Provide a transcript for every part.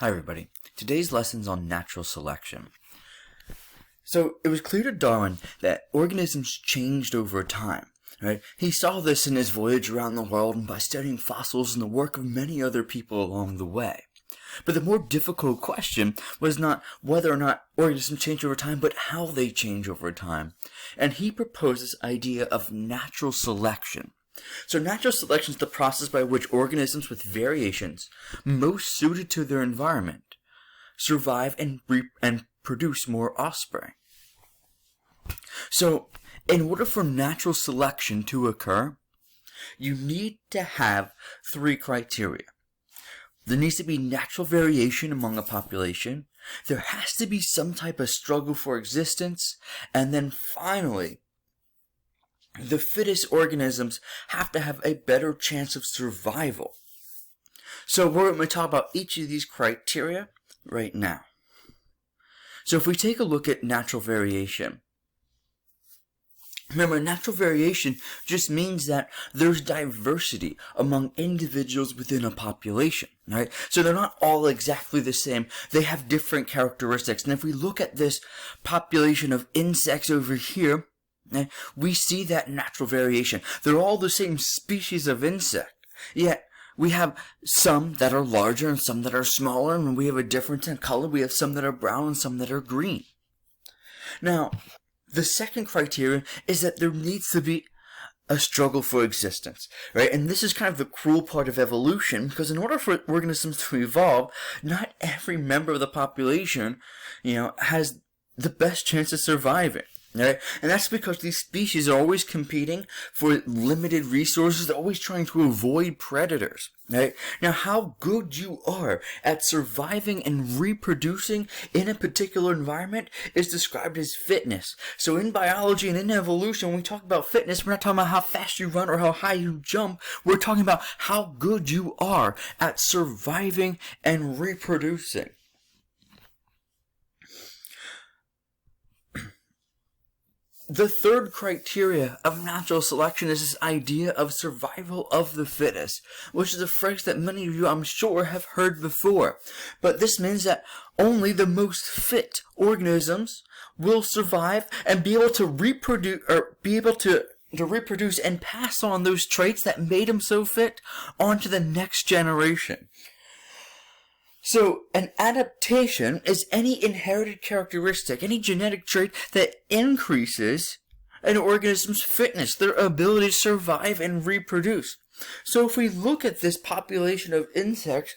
Hi everybody. Today's lesson's on natural selection. So it was clear to Darwin that organisms changed over time. Right? He saw this in his voyage around the world and by studying fossils and the work of many other people along the way. But the more difficult question was not whether or not organisms change over time, but how they change over time. And he proposed this idea of natural selection. So natural selection is the process by which organisms with variations most suited to their environment survive and produce more offspring. So in order for natural selection to occur, you need to have three criteria. There needs to be natural variation among a population, there has to be some type of struggle for existence, and then finally, the fittest organisms have to have a better chance of survival. So we're going to talk about each of these criteria right now. So if we take a look at natural variation, remember, natural variation just means that there's diversity among individuals within a population, right? So they're not all exactly the same. They have different characteristics. And if we look at this population of insects over here, we see that natural variation. They're all the same species of insect, yet we have some that are larger and some that are smaller, and we have a difference in color. We have some that are brown and some that are green. Now, the second criterion is that there needs to be a struggle for existence, right? And this is kind of the cruel part of evolution, because in order for organisms to evolve, not every member of the population, has the best chance of surviving. Right? And that's because these species are always competing for limited resources. They're always trying to avoid predators. Right? Now, how good you are at surviving and reproducing in a particular environment is described as fitness. So in biology and in evolution, when we talk about fitness, we're not talking about how fast you run or how high you jump. We're talking about how good you are at surviving and reproducing. The third criteria of natural selection is this idea of survival of the fittest, which is a phrase that many of you, I'm sure, have heard before. But this means that only the most fit organisms will survive and be able to reproduce, to reproduce and pass on those traits that made them so fit onto the next generation. So, an adaptation is any inherited characteristic, any genetic trait that increases an organism's fitness, their ability to survive and reproduce. So if we look at this population of insects,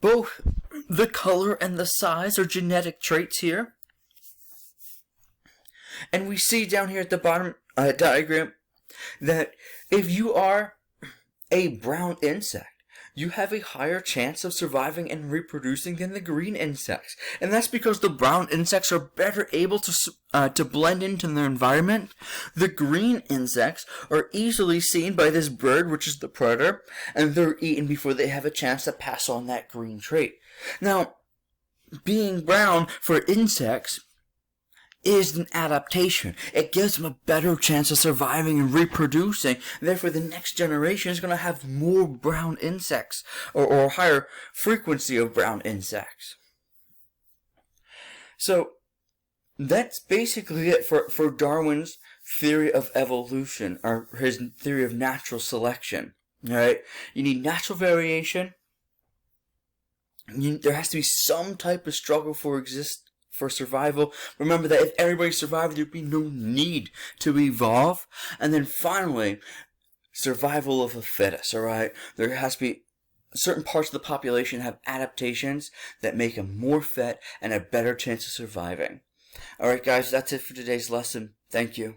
both the color and the size are genetic traits here. And we see down here at the bottom diagram that if you are a brown insect, you have a higher chance of surviving and reproducing than the green insects. And that's because the brown insects are better able to blend into their environment. The green insects are easily seen by this bird, which is the predator, and they're eaten before they have a chance to pass on that green trait. Now, being brown for insects is an adaptation. It gives them a better chance of surviving and reproducing. Therefore, the next generation is going to have more brown insects or a higher frequency of brown insects. So, that's basically it for Darwin's theory of evolution, or his theory of natural selection. Alright? You need natural variation. There has to be some type of struggle for survival. Remember that if everybody survived, there'd be no need to evolve. And then finally, survival of the fittest, alright? There has to be certain parts of the population have adaptations that make them more fit and a better chance of surviving. Alright guys, that's it for today's lesson. Thank you.